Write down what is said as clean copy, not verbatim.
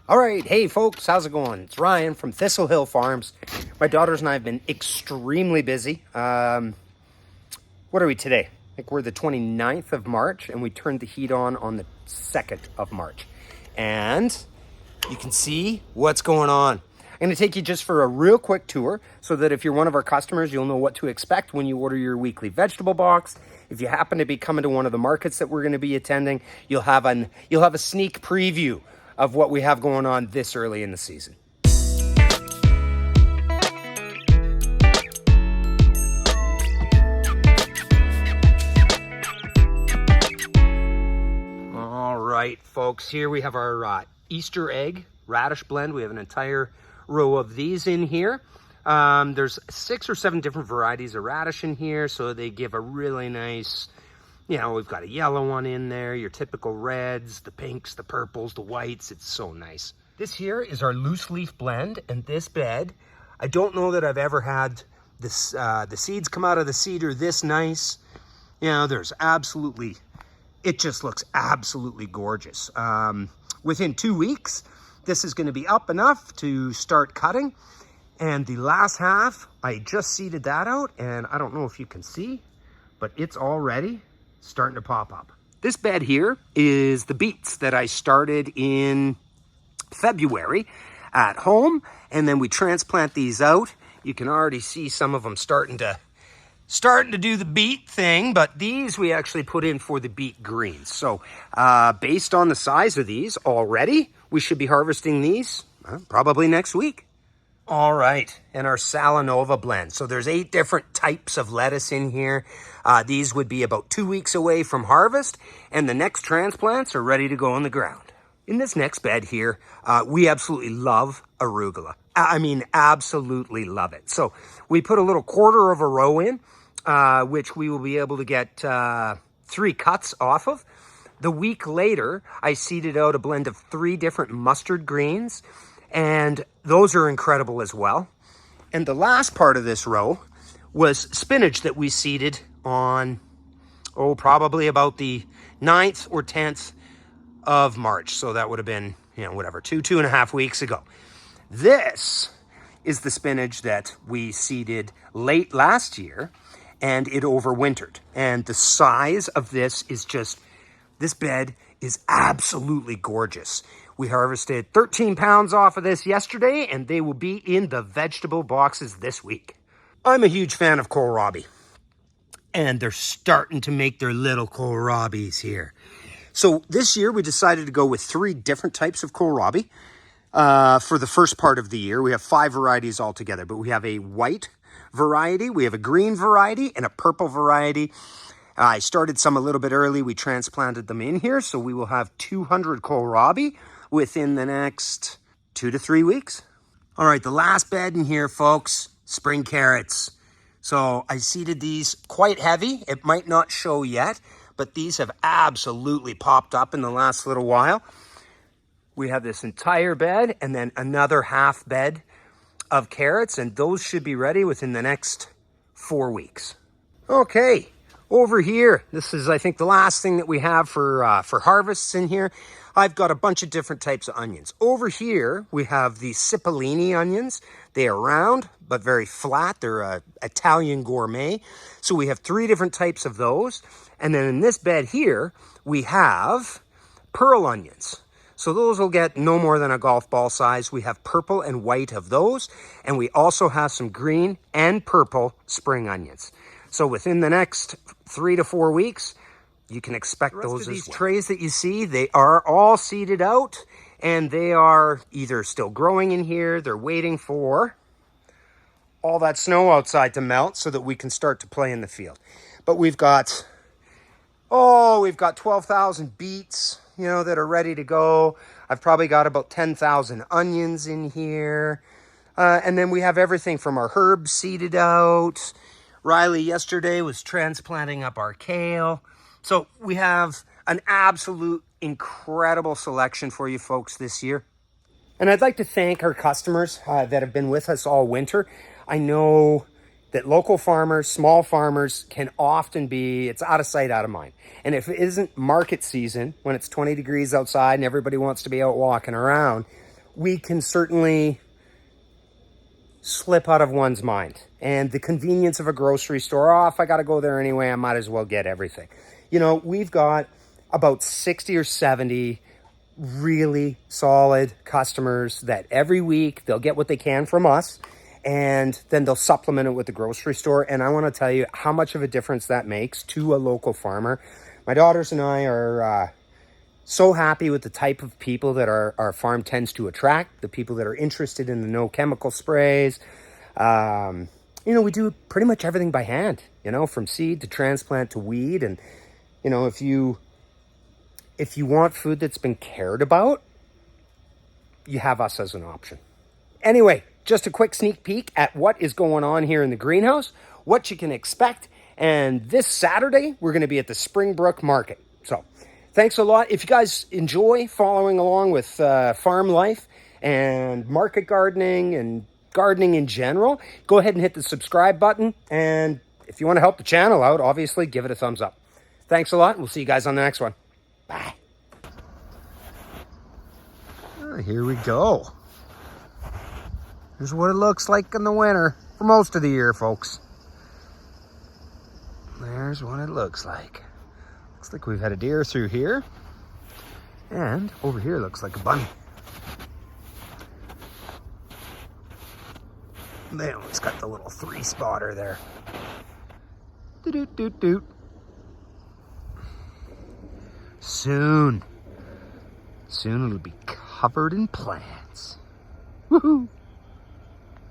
All right, hey folks, how's it going? It's Ryan from Thistle Hill Farms. My daughters and I have been extremely busy. What are we today? I think we're the 29th of March, and we turned the heat on the 2nd of March. And you can see what's going on. I'm going to take you just for a real quick tour so that if you're one of our customers, you'll know what to expect when you order your weekly vegetable box. If you happen to be coming to one of the markets that we're going to be attending, you'll have a sneak preview of what we have going on this early in the season. All right, folks, here we have our Easter egg radish blend. We have an entire row of these in here. There's 6 or 7 different varieties of radish in here, so they give a really nice, we've got a yellow one in there, your typical reds, the pinks, the purples, the whites. It's so nice. This here is our loose leaf blend, and this bed, I don't know that I've ever had this, the seeds come out of the cedar this nice. It just looks absolutely gorgeous. Within 2 weeks, this is going to be up enough to start cutting. And the last half, I just seeded that out, and I don't know if you can see, but it's already starting to pop up. This bed here is the beets that I started in February at home, and then we transplant these out. You can already see some of them starting to do the beet thing, but these we actually put in for the beet greens. So based on the size of these already, we should be harvesting these probably next week. All right, and our Salanova blend. So there's 8 different types of lettuce in here. These would be about 2 weeks away from harvest, and the next transplants are ready to go in the ground. In this next bed here, we absolutely love arugula. I mean, absolutely love it. So we put a little quarter of a row in, which we will be able to get 3 cuts off of. The week later, I seeded out a blend of 3 different mustard greens, and those are incredible as well. And the last part of this row was spinach that we seeded on, probably about the 9th or 10th of March. So that would have been, 2.5 weeks ago. This is the spinach that we seeded late last year, and it overwintered. And the size of this bed is absolutely gorgeous. We harvested 13 pounds off of this yesterday, and they will be in the vegetable boxes this week. I'm a huge fan of kohlrabi, and they're starting to make their little kohlrabis here. So this year we decided to go with 3 different types of kohlrabi. For the first part of the year, we have 5 varieties altogether, but we have a white variety, we have a green variety, and a purple variety. I started some a little bit early. We transplanted them in here, so we will have 200 kohlrabi within the next 2 to 3 weeks. All right, the last bed in here, folks, spring carrots. So I seeded these quite heavy. It might not show yet, but these have absolutely popped up in the last little while. We have this entire bed and then another half bed of carrots, and those should be ready within the next 4 weeks. Okay, over here, this is, I think, the last thing that we have for harvests in here. I've got a bunch of different types of onions. Over here, we have the cipollini onions. They are round, but very flat. They're a Italian gourmet. So we have 3 different types of those. And then in this bed here, we have pearl onions. So those will get no more than a golf ball size. We have purple and white of those. And we also have some green and purple spring onions. So within the next 3 to 4 weeks, you can expect those as well. These trays that you see, they are all seeded out, and they are either still growing in here, they're waiting for all that snow outside to melt so that we can start to play in the field. But we've got 12,000 beets, that are ready to go. I've probably got about 10,000 onions in here. And then we have everything from our herbs seeded out. Riley yesterday was transplanting up our kale. So we have an absolute incredible selection for you folks this year. And I'd like to thank our customers that have been with us all winter. I know that local farmers, small farmers can often be, it's out of sight, out of mind. And if it isn't market season, when it's 20 degrees outside and everybody wants to be out walking around, we can certainly slip out of one's mind. And the convenience of a grocery store, oh, if I got to go there anyway, I might as well get everything. You know, we've got about 60 or 70 really solid customers that every week they'll get what they can from us, and then they'll supplement it with the grocery store. And I want to tell you how much of a difference that makes to a local farmer. My daughters and I are so happy with the type of people that our farm tends to attract, the people that are interested in the no chemical sprays. You know, we do pretty much everything by hand, you know, from seed to transplant to weed. And, you know, if you want food that's been cared about, you have us as an option. Anyway, just a quick sneak peek at what is going on here in the greenhouse, what you can expect. And this Saturday, we're going to be at the Springbrook Market. So thanks a lot. If you guys enjoy following along with farm life and market gardening and gardening in general, go ahead and hit the subscribe button. And if you want to help the channel out, obviously, give it a thumbs up. Thanks a lot. We'll see you guys on the next one. Bye. Oh, here we go. Here's what it looks like in the winter for most of the year, folks. There's what it looks like. Looks like we've had a deer through here. And over here looks like a bunny. Then it's got the little 3-spotter there. Doot. Soon it'll be covered in plants. Woohoo!